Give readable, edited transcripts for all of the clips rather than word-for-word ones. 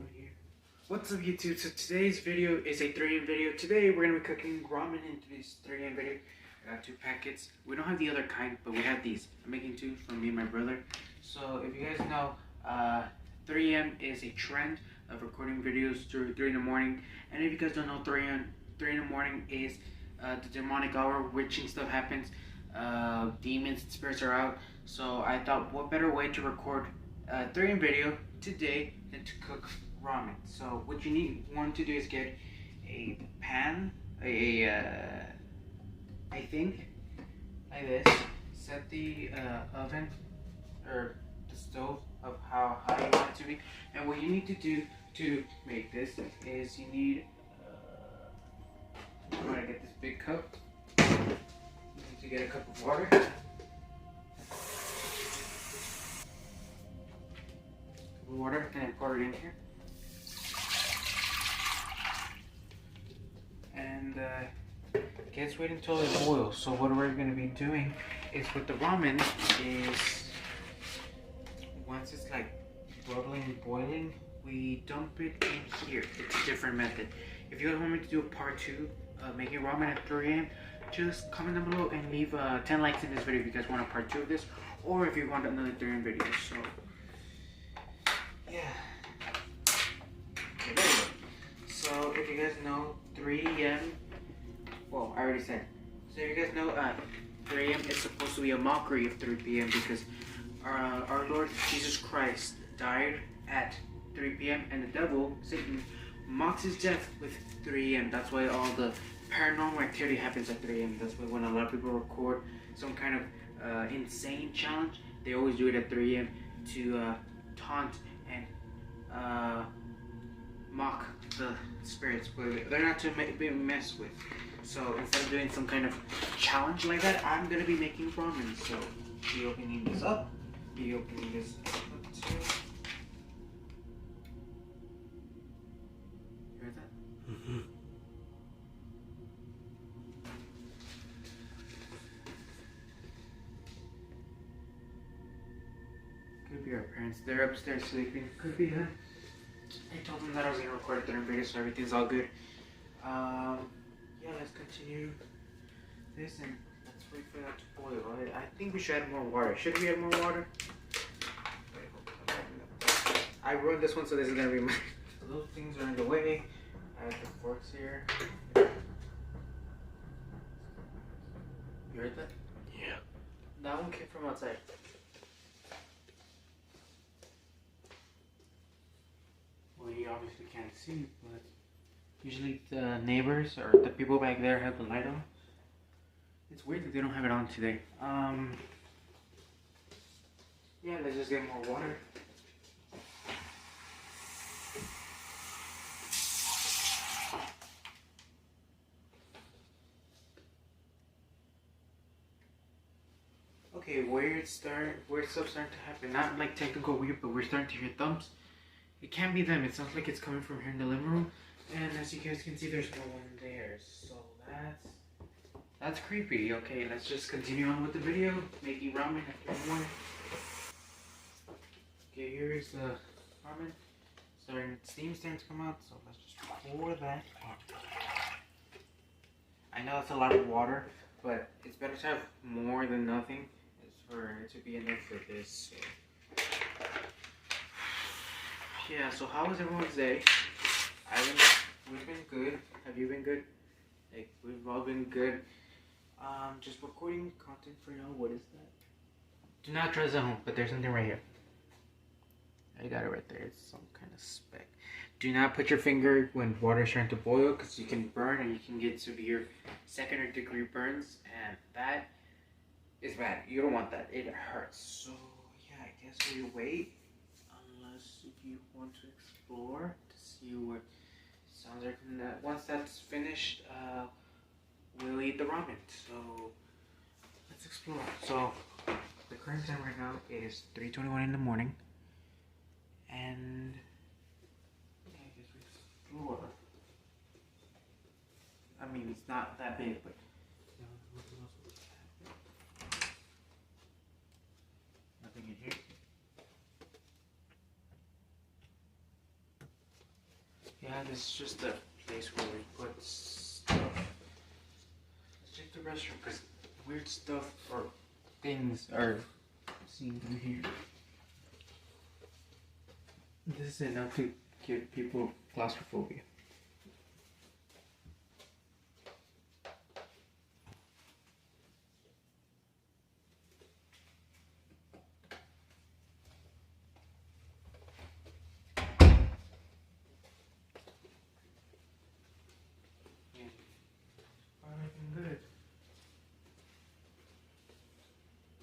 right here. What's up YouTube? So today's video is a 3-in video. Today we're going to be cooking ramen in today's 3-in video. I got 2 packets. We don't have the other kind, but we have these. I'm making 2 for me and my brother. So if you guys know, 3 a.m. is a trend of recording videos through 3 in the morning. And if you guys don't know, 3 in the morning is the demonic hour. Witching stuff happens. Demons and spirits are out. So I thought, what better way to record a 3 in video today than to cook ramen. So what you want to do is get a pan, I think like this. Set the oven or the stove of how high you want it to be. And what you need to do to make this is you need I'm gonna get this big cup. You need to get a cup of water. Water and pour it in here. And let's wait until it boils. So what we're going to be doing is with the ramen is once it's like bubbling and boiling, we dump it in here. It's a different method. If you guys want me to do a part 2 making ramen at 3 a.m., just comment down below and leave 10 likes in this video if you guys want a part 2 of this, or if you want another 3 video. So yeah. Okay, there we go. So if you guys know 3 a.m. Well, I already said. So if you guys know 3 a.m. is supposed to be a mockery of 3 p.m. because our Lord Jesus Christ died at 3 p.m. and the devil, Satan, mocks his death with 3 a.m. That's why all the paranormal activity happens at 3 a.m. That's why when a lot of people record some kind of insane challenge, they always do it at 3 a.m. to taunt and mock the spirits, but they're not to be messed with. So instead of doing some kind of challenge like that, I'm gonna be making ramen. So be opening this up, be opening this up too. You heard that? Mm-hmm. Could be our parents. They're upstairs sleeping. Could be them. I told them that I was going to record a 3 video, so everything's all good. Yeah, let's continue this and let's wait for that to boil. I think we should add more water. Should we add more water? I ruined this one, so this is going to be my... So those things are in the way. I have the forks here. You heard that? Yeah. That one came from outside. Well, you obviously can't see, but usually the neighbors or the people back there have the light on. It's weird that they don't have it on today. Yeah, let's just get more water. Okay, weird stuff starting to happen. Not like technical weird, but we're starting to hear thumps. It can't be them. It sounds like it's coming from here in the living room. And as you guys can see, there's no one there. So that's creepy. Okay, let's just continue on with the video. Making ramen after one. Okay, here's the ramen. Steam's starting to come out. So let's just pour that. I know that's a lot of water, but it's better to have more than nothing. It's for it to be enough for this. So. Yeah, so how was everyone's day? We've been good. Have you been good? Like, we've all been good. Just recording content for y'all. What is that? Do not try this at home, but there's something right here. I got it right there. It's some kind of speck. Do not put your finger when water is starting to boil, because you can burn and you can get severe second degree burns, and that is bad. You don't want that. It hurts. So, yeah, I guess we wait. If you want to explore to see what it sounds like. Once that's finished, we'll eat the ramen. So let's explore. So the current time right now is 3:21 in the morning, and yeah, I guess we explore. I mean, it's not that big, but nothing in here. this is just a place where we put stuff. Let's check the restroom because weird stuff or things are seen through here. This is enough to give people claustrophobia. Good.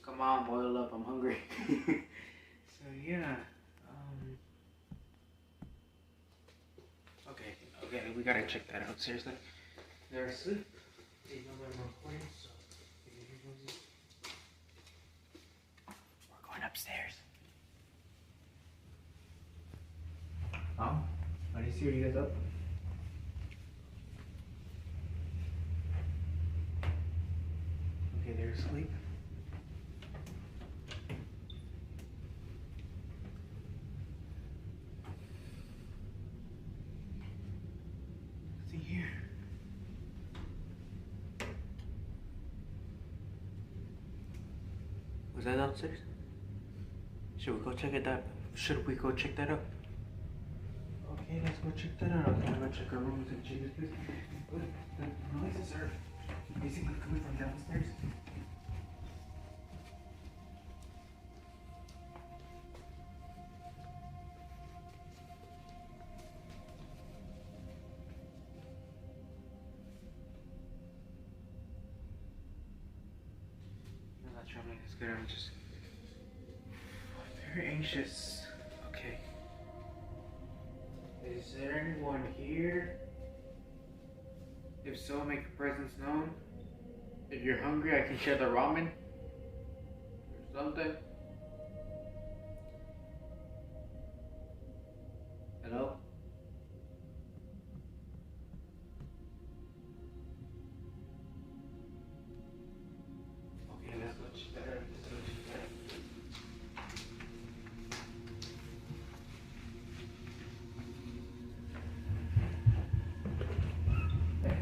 Come on, boil up. I'm hungry. So yeah. Okay, we gotta check that out. Seriously, they're asleep. They know that we're recording, so if you hear noises, we're going upstairs. Oh, I didn't see you guys up. Okay, they're asleep. Nothing here. Was that downstairs? Should we go check it out? Should we go check that out? Okay, let's go check that out. Okay, I'm gonna check our rooms and check this place. But the noises are basically coming from downstairs. I'm not sure I'm making this good. I'm just very anxious. Okay. Is there anyone here? If so, make your presence known. If you're hungry, I can share the ramen. Or something. Hello? Okay, let's go check that out.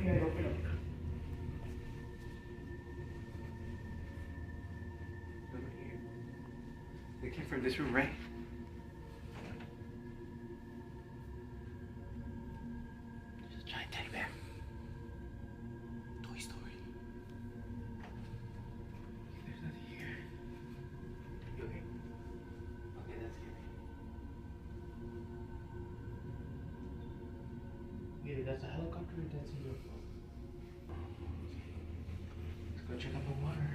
Open up. Over here. They came from this room, right? There's a giant teddy bear. Toy Story. There's nothing here. You okay? Okay, that's good. Either that's a helicopter or that's a UFO. Let's go check out the water.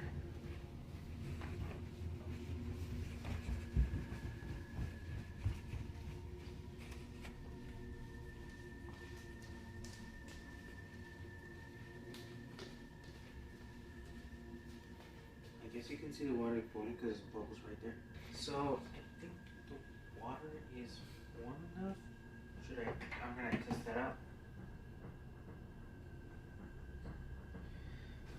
I guess you can see the water boiling because there's bubbles right there. So I think the water is warm enough. I'm gonna test that out.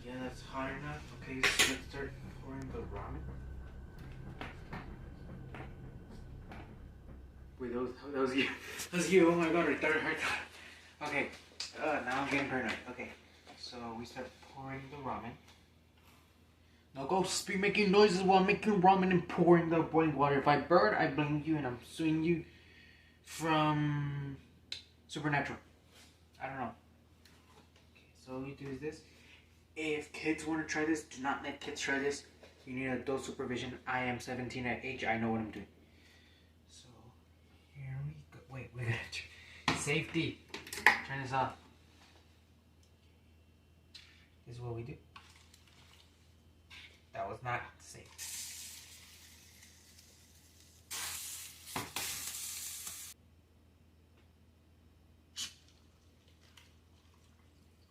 Yeah, that's hot enough. Okay, so let's start pouring the ramen. Wait, that was you. That was you. Oh my god, I thought I heard that. Okay, now I'm getting paranoid. Okay, so we start pouring the ramen. Now go be making noises while making ramen and pouring the boiling water. If I burn, I blame you and I'm suing you from Supernatural. I don't know. Okay, so all you do is this. If kids want to try this, do not let kids try this. You need adult supervision. I am 17 at age. I know what I'm doing. So here we go. Wait, we gotta safety. Turn this off. This is what we do. That was not safe.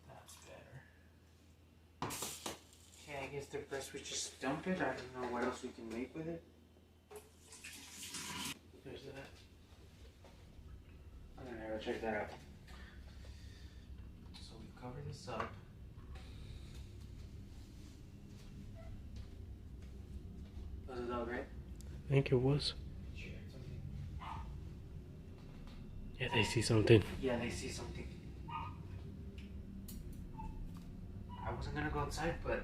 That's better. Okay, I guess the best we just dump it. I don't know what else we can make with it. There's that. I'm gonna go check that out. So we cover this up. Was it all right? I think it was. Yeah, they see something. Yeah, they see something. I wasn't gonna go outside, but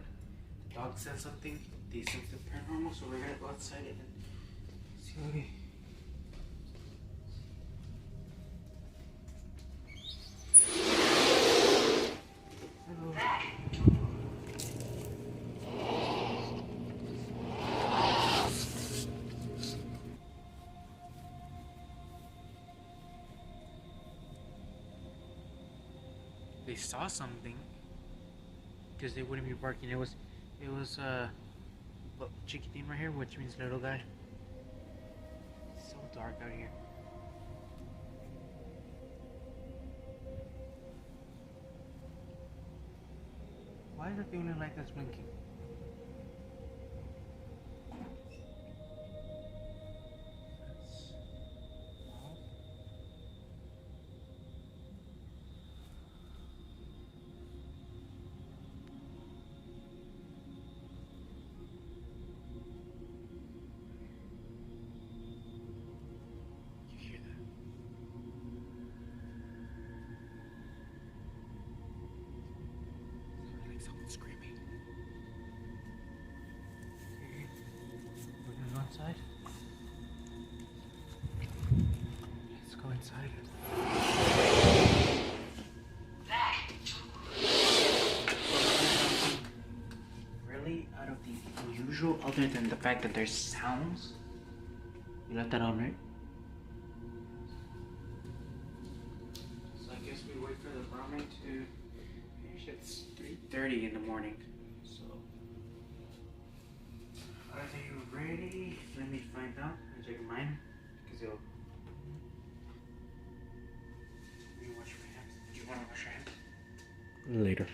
the dog said something. They something paranormal, so we're gonna go outside and see what we. They saw something because they wouldn't be barking. It was chiquitin right here, which means little guy. It's so dark out here. Why is it the only light that's blinking? Someone's screaming. Okay. We're gonna go inside. Let's go inside. Really out of the unusual, other than the fact that there's sounds. You left that on, right? So I guess we wait for the ramen to finish. It's 3:30 in the morning. So are they ready? Let me find out. Let me check mine. Because it'll. Will you wash your hands? Do you want to wash your hands? Later.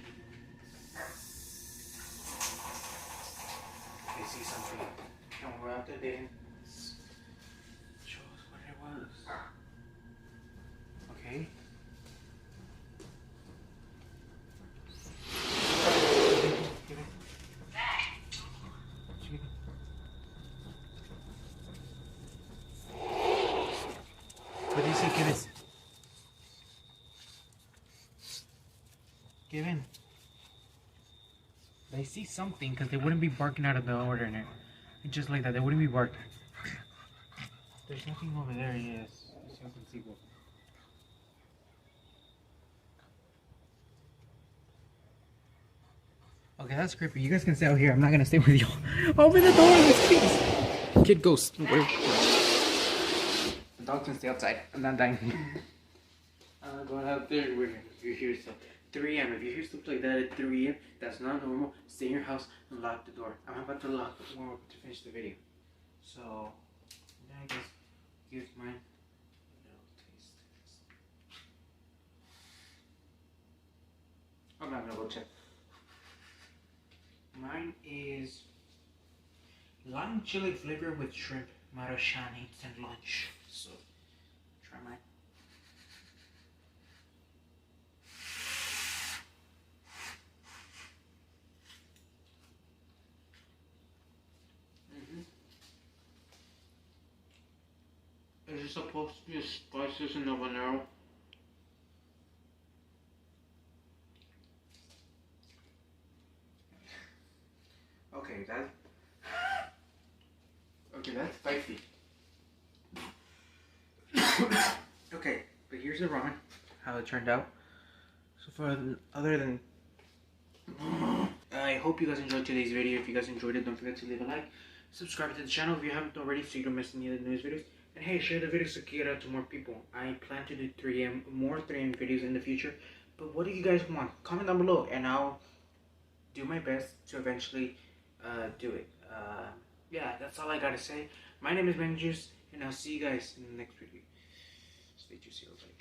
They see something. And we're out there, they didn't show us what it was. Okay. Give it. What do you say, Kevin? Give in. They see something because they wouldn't be barking out of the ordinary. Just like that, they wouldn't be barking. There's nothing over there, yes. It's something sequel. Okay, that's creepy. You guys can stay out here. I'm not gonna stay with you. Open the door, please. Kid ghost. Wait. The dog can stay outside. I'm not dying. I'm not going out there. If you hear stuff, 3 a.m. If you hear stuff like that at 3 a.m., that's not normal. Stay in your house and lock the door. I'm about to lock the door to finish the video. So, yeah, I guess give mine a little taste. I'm not gonna go check. Mine is lime chili flavor with shrimp, marashani, and lunch. So, try mine. Is it supposed to be as spicy as in habanero? Okay, that's spicy. Okay, but here's the ramen, how it turned out. So far, other than, I hope you guys enjoyed today's video. If you guys enjoyed it, don't forget to leave a like, subscribe to the channel if you haven't already, so you don't miss any of the newest videos. And hey, share the video so it can get out to more people. I plan to do more 3M videos in the future. But what do you guys want? Comment down below, and I'll do my best to eventually do it. Yeah, that's all I gotta say. My name is MangoJuice, and I'll see you guys in the next video. Stay juicy, everybody.